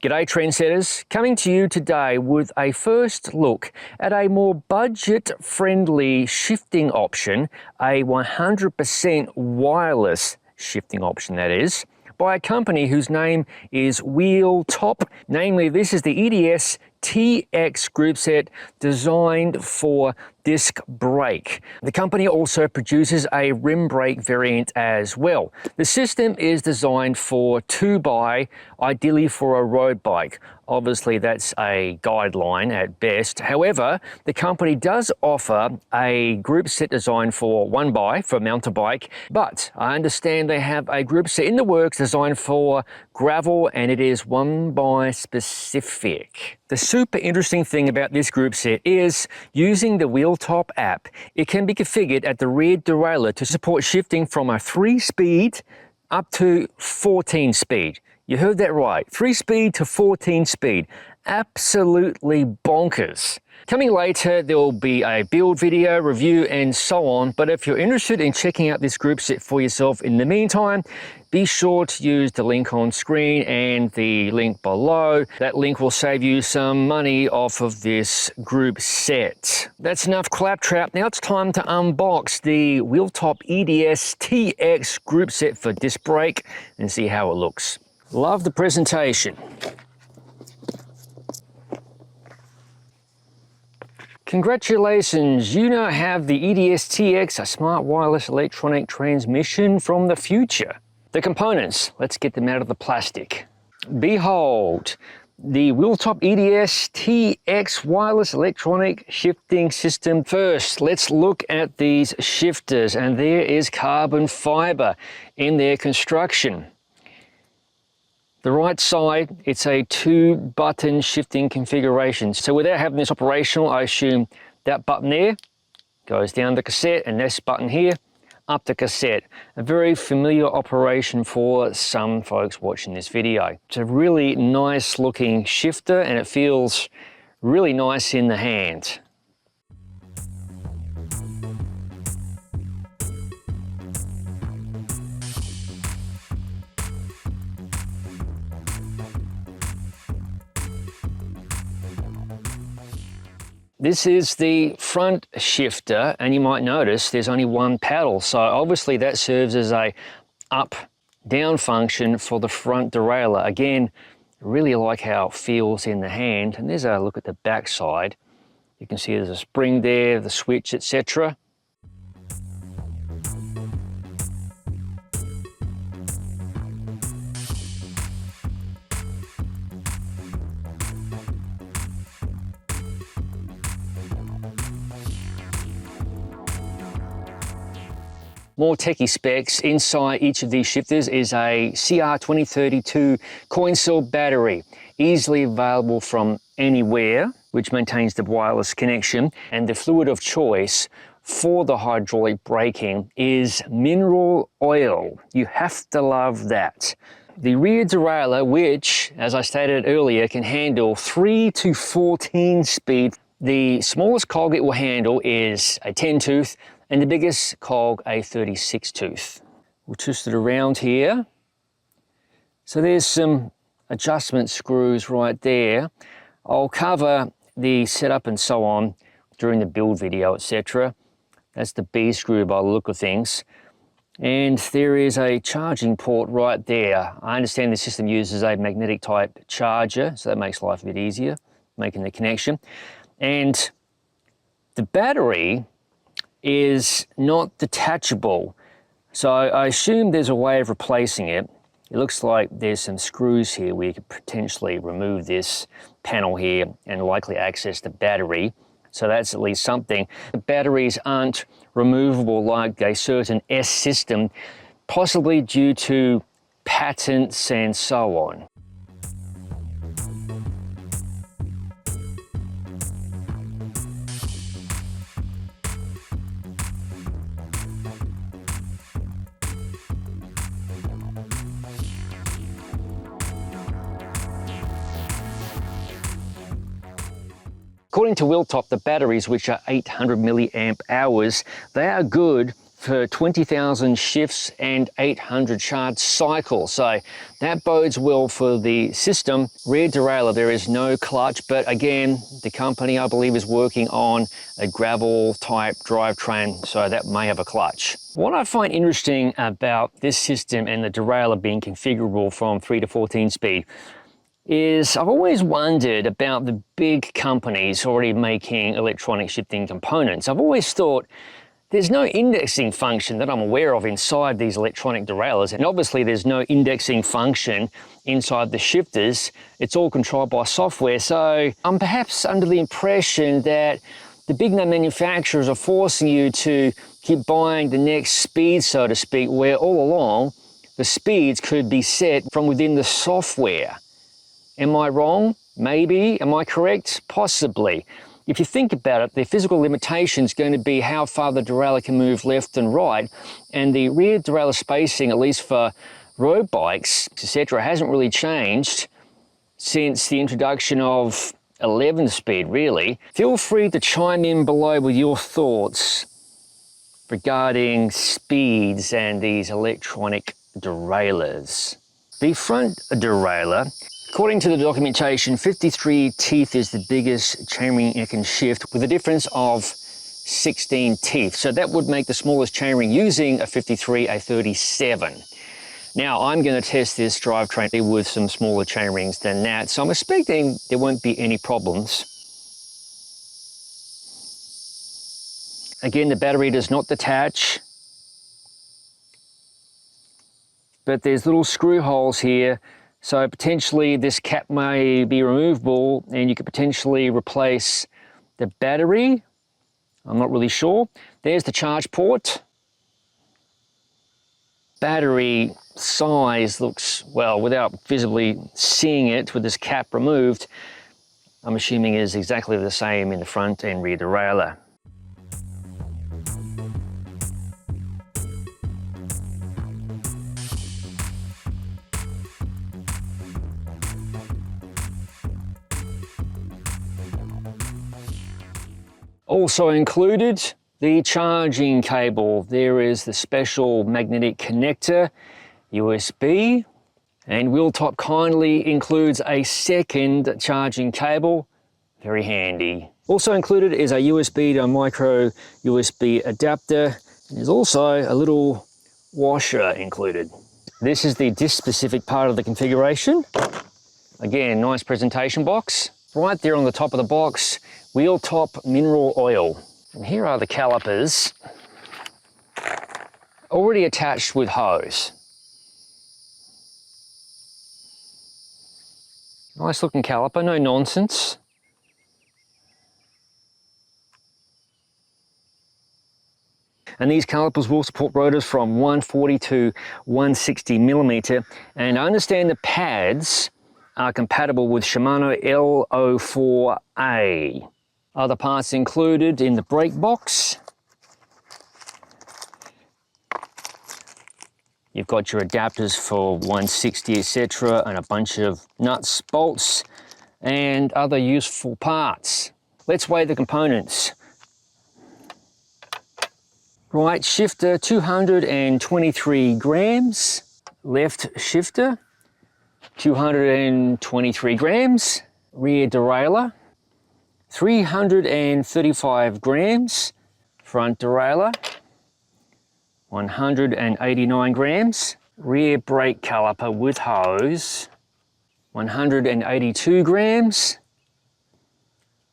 G'day trendsetters, coming to you today with a first look at a more budget-friendly shifting option, a 100% wireless shifting option that is, by a company whose name is Wheeltop. Namely, this is the EDS TX Groupset designed for disc brake. The company also produces a rim brake variant as well. The system is designed for 2x, ideally for a road bike. Obviously, that's a guideline at best. However, the company does offer a group set designed for 1x for a mountain bike, but I understand they have a group set in the works designed for gravel, and it is 1x specific. The super interesting thing about this group set is using the Wheeltop app, it can be configured at the rear derailleur to support shifting from a 3-speed up to 14-speed. You heard that right, 3-speed to 14-speed. Absolutely bonkers. Coming later, there will be a build video, review, and so on. But if you're interested in checking out this group set for yourself in the meantime, be sure to use the link on screen and the link below. That link will save you some money off of this group set. That's enough claptrap. Now it's time to unbox the Wheeltop EDS TX group set for disc brake and see how it looks. Love the presentation. Congratulations, you now have the EDS TX, a smart wireless electronic transmission from the future. The components, let's get them out of the plastic. Behold, the Wheeltop EDS TX wireless electronic shifting system. First, let's look at these shifters, and there is carbon fiber in their construction. The right side, it's a 2-button shifting configuration. So without having this operational, I assume that button there goes down the cassette, and this button here up the cassette. A very familiar operation for some folks watching this video. It's a really nice looking shifter, and it feels really nice in the hand. This is the front shifter, and you might notice there's only one paddle. So obviously that serves as a up-down function for the front derailleur. Again, really like how it feels in the hand. And there's a look at the back side. You can see there's a spring there, the switch, etc. More techie specs. Inside each of these shifters is a CR2032 coin cell battery, easily available from anywhere, which maintains the wireless connection. And the fluid of choice for the hydraulic braking is mineral oil. You have to love that. The rear derailleur, which, as I stated earlier, can handle 3 to 14 speed. The smallest cog it will handle is a 10-tooth, and the biggest cog a 36-tooth. We'll twist it around here. So there's some adjustment screws right there. I'll cover the setup and so on during the build video, etc. That's the B screw by the look of things. And there is a charging port right there. I understand the system uses a magnetic type charger, so that makes life a bit easier, making the connection. And the battery is not detachable. So I assume there's a way of replacing it. It looks like there's some screws here where you could potentially remove this panel here and likely access the battery. So that's at least something. The batteries aren't removable like a certain S system, possibly due to patents and so on. According to Wheeltop, the batteries, which are 800 milliamp hours, they are good for 20,000 shifts and 800 charge cycles. So that bodes well for the system. Rear derailleur, there is no clutch, but again, the company I believe is working on a gravel type drivetrain, so that may have a clutch. What I find interesting about this system and the derailleur being configurable from 3 to 14 speed is I've always wondered about the big companies already making electronic shifting components. I've always thought there's no indexing function that I'm aware of inside these electronic derailleurs, and obviously there's no indexing function inside the shifters. It's all controlled by software, so I'm perhaps under the impression that the big name manufacturers are forcing you to keep buying the next speed, so to speak, where all along the speeds could be set from within the software. Am I wrong? Maybe. Am I correct? Possibly. If you think about it, the physical limitation is going to be how far the derailleur can move left and right, and the rear derailleur spacing, at least for road bikes, etc., hasn't really changed since the introduction of 11 speed, really. Feel free to chime in below with your thoughts regarding speeds and these electronic derailleurs. The front derailleur, according to the documentation, 53 teeth is the biggest chainring it can shift, with a difference of 16 teeth. So that would make the smallest chainring using a 53 a 37. Now I'm going to test this drivetrain with some smaller chainrings than that, so I'm expecting there won't be any problems. Again, the battery does not detach, but there's little screw holes here. So potentially this cap may be removable and you could potentially replace the battery. I'm not really sure. There's the charge port. Battery size looks, well, without visibly seeing it with this cap removed, I'm assuming is exactly the same in the front and rear derailleur. Also included, the charging cable. There is the special magnetic connector, USB, and Wheeltop kindly includes a second charging cable. Very handy. Also included is a USB to micro USB adapter. There's also a little washer included. This is the disc specific part of the configuration. Again, nice presentation box. Right there on the top of the box, Wheeltop mineral oil. And here are the calipers, already attached with hose. Nice looking caliper, no nonsense. And these calipers will support rotors from 140 to 160 millimeter. And I understand the pads are compatible with Shimano L04A. Other parts included in the brake box. You've got your adapters for 160, etc., and a bunch of nuts, bolts, and other useful parts. Let's weigh the components. Right shifter, 223 grams. Left shifter, 223 grams. Rear derailleur, 335 grams. Front derailleur, 189 grams. Rear brake caliper with hose, 182 grams.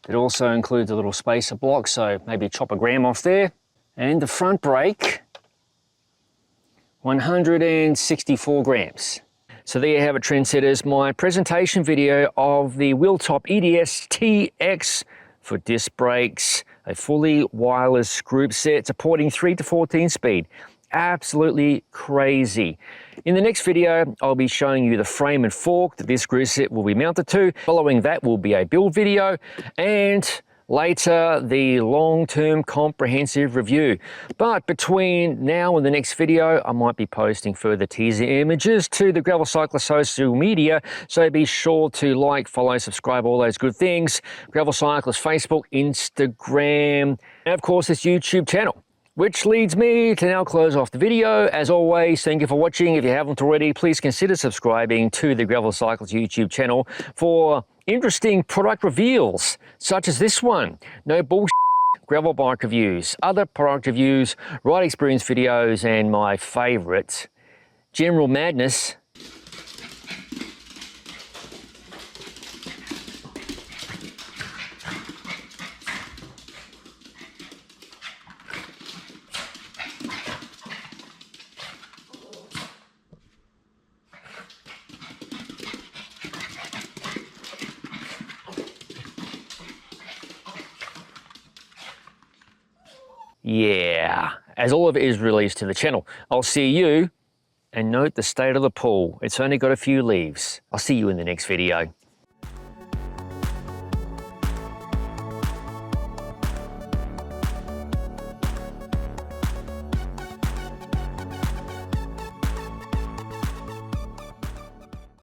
It also includes a little spacer block, so maybe chop a gram off there. And the front brake, 164 grams. So there you have it, trendsetters, my presentation video of the Wheeltop EDS TX for disc brakes, a fully wireless group set supporting 3 to 14 speed. Absolutely crazy. In the next video, I'll be showing you the frame and fork that this group set will be mounted to. Following that will be a build video, and later the long-term comprehensive review. But between now and the next video, I might be posting further teaser images to the Gravel Cyclist social media, so be sure to like, follow, subscribe, all those good things. Gravel Cyclist Facebook, Instagram, and of course this YouTube channel. Which leads me to now close off the video. As always, thank you for watching. If you haven't already, please consider subscribing to the Gravel Cyclist YouTube channel for interesting product reveals, such as this one. No bullshit gravel bike reviews, other product reviews, ride experience videos, and my favorite, general madness. Yeah, as all of it is released to the channel. I'll see you, and note the state of the pool. It's only got a few leaves. I'll see you in the next video.